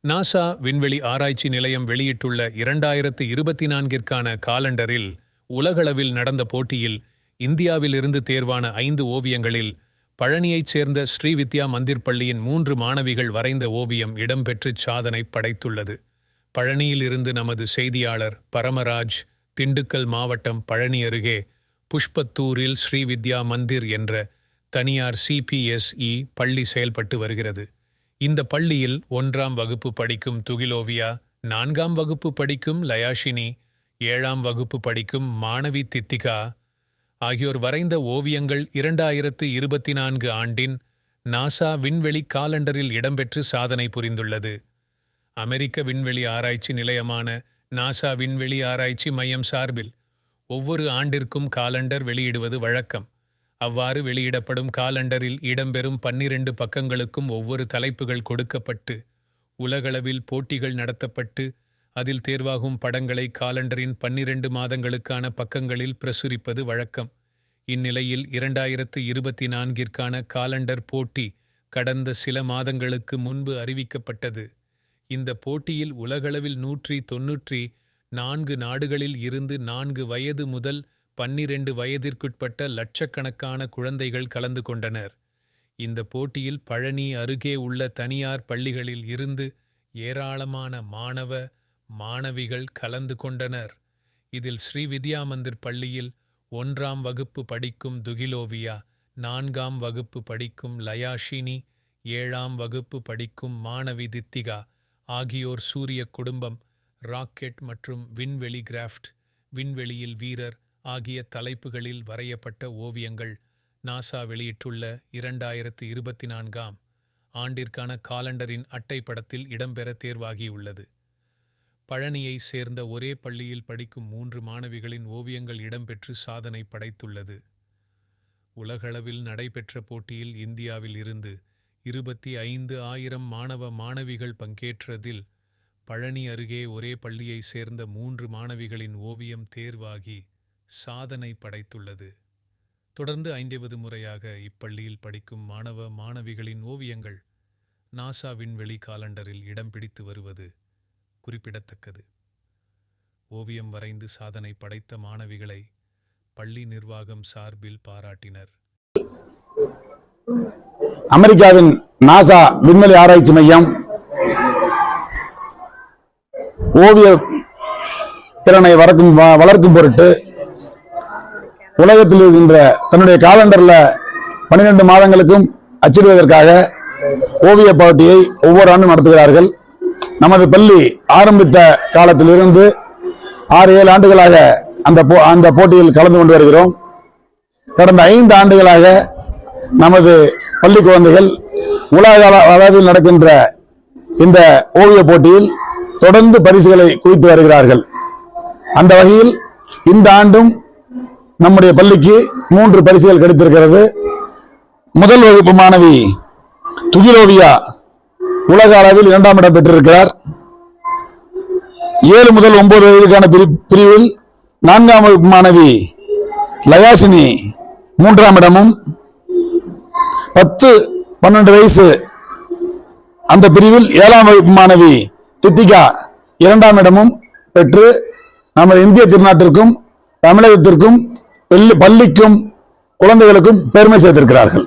NASA விண்வெளி ஆராய்ச்சி நிலையம் வெளியிட்டுள்ள 2024ற்கான காலண்டரில் உலகளவில் நடந்த போட்டியில் இந்தியாவிலிருந்து தேர்வான 5 ஓவியங்களில் பழனியைச் சேர்ந்த ஸ்ரீவித்யா மந்திர் பள்ளியின் 3 மாணவிகள் வரைந்த ஓவியம் இடம்பெற்று சாதனை படைத்துள்ளது. பழனியிலிருந்து நமது செய்தியாளர் பரமராஜ். திண்டுக்கல் மாவட்டம் பழனி அருகே புஷ்பத்தூரில் ஸ்ரீவித்யா மந்திர் என்ற தனியார் CPSE பள்ளி செயல்பட்டு வருகிறது. இந்த பள்ளியில் 1ஆம் வகுப்பு படிக்கும் துகிலோவியா, 4ஆம் வகுப்பு படிக்கும் லயாஷினி, 7ஆம் வகுப்பு படிக்கும் மாணவி தித்திகா ஆகியோர் வரைந்த ஓவியங்கள் 2024 ஆண்டின் நாசா விண்வெளி காலண்டரில் இடம்பெற்று சாதனை புரிந்துள்ளது. அமெரிக்க விண்வெளி ஆராய்ச்சி நிலையமான நாசா விண்வெளி ஆராய்ச்சி மையம் சார்பில் ஒவ்வொரு ஆண்டிற்கும் காலண்டர் வெளியிடுவது வழக்கம். அவ்வாறு வெளியிடப்படும் காலண்டரில் இடம்பெறும் 12 பக்கங்களுக்கும் ஒவ்வொரு தலைப்புகள் கொடுக்கப்பட்டு உலகளவில் போட்டிகள் நடத்தப்பட்டு அதில் தேர்வாகும் படங்களை காலண்டரின் 12 மாதங்களுக்கான பக்கங்களில் பிரசுரிப்பது வழக்கம். இந்நிலையில் 2024ற்கான காலண்டர் போட்டி கடந்த சில மாதங்களுக்கு முன்பு அறிவிக்கப்பட்டது. இந்த போட்டியில் உலகளவில் 194 நாடுகளில் இருந்து 4 வயது முதல் 12 வயதிற்குட்பட்ட லட்சக்கணக்கான குழந்தைகள் கலந்து கொண்டனர். இந்த போட்டியில் பழனி அருகே உள்ள தனியார் பள்ளிகளில் இருந்து ஏராளமான மாணவிகள் கலந்து கொண்டனர். இதில் ஸ்ரீவித்யா மந்திர் பள்ளியில் 1ஆம் வகுப்பு படிக்கும் துகிலோவியா, 4ஆம் வகுப்பு படிக்கும் லயாஷினி, 7ஆம் வகுப்பு படிக்கும் மாணவி தித்திகா ஆகியோர் சூரிய குடும்பம், ராக்கெட் மற்றும் விண்வெளி கிராஃப்ட், விண்வெளியில் வீரர் ஆகிய தலைப்புகளில் வரையப்பட்ட ஓவியங்கள் நாசா வெளியிட்டுள்ள 2024ஆம் ஆண்டிற்கான காலண்டரின் அட்டைப்படத்தில் இடம்பெற தேர்வாகியுள்ளது. பழனியை சேர்ந்த ஒரே பள்ளியில் படிக்கும் 3 மாணவிகளின் ஓவியங்கள் இடம்பெற்று சாதனை படைத்துள்ளது. உலகளவில் நடைபெற்ற போட்டியில் இந்தியாவில் இருந்து 25,000 மாணவிகள் பங்கேற்றதில் பழனி அருகே ஒரே பள்ளியை சேர்ந்த 3 மாணவிகளின் ஓவியம் தேர்வாகி சாதனை படைத்துள்ளது. தொடர்ந்து 5வது முறையாக இப்பள்ளியில் படிக்கும் மாணவிகளின் ஓவியங்கள் நாசா விண்வெளி காலண்டரில் இடம் பிடித்து வருவது குறிப்பிடத்தக்கது. ஓவியம் வரைந்து சாதனை படைத்த மாணவிகளை பள்ளி நிர்வாகம் சார்பில் பாராட்டினர். அமெரிக்காவின் நாசா விண்வெளி ஆராய்ச்சி மையம் ஓவிய திறனை வளர்க்கும் பொருட்டு உலகத்தில் இருக்கின்ற தன்னுடைய காலண்டர்ல 12 மாதங்களுக்கும் அச்சிடுவதற்காக ஓவிய போட்டியை ஒவ்வொரு ஆண்டும் நடத்துகிறார்கள். நமது பள்ளி ஆரம்பித்த காலத்திலிருந்து 6-7 ஆண்டுகளாக அந்த போட்டியில் கலந்து கொண்டு வருகிறோம். கடந்த 5 ஆண்டுகளாக நமது பள்ளி குழந்தைகள் உலக அளவில் நடக்கின்ற இந்த ஓவிய போட்டியில் தொடர்ந்து பரிசுகளை குவித்து வருகிறார்கள். அந்த வகையில் இந்த ஆண்டும் நம்முடைய பள்ளிக்கு 3 பரிசுகள் கிடைத்திருக்கிறது. முதல் வகுப்பு மாணவி துகிலோவியா உலக அளவில் 2ஆம் இடம் பெற்றிருக்கிறார். 7 முதல் 9 வயதுக்கான பிரிவில் 4ஆம் வகுப்பு மாணவி லயாஷினி 3ஆம் இடமும், 10-12 வயசு அந்த பிரிவில் 7ஆம் வகுப்பு மாணவி தித்திகா 2ஆம் இடமும் பெற்று நமது இந்திய திருநாட்டிற்கும் தமிழகத்திற்கும் பள்ளிக்கும் குழந்தைகளுக்கும் பெருமை சேர்த்திருக்கிறார்கள்.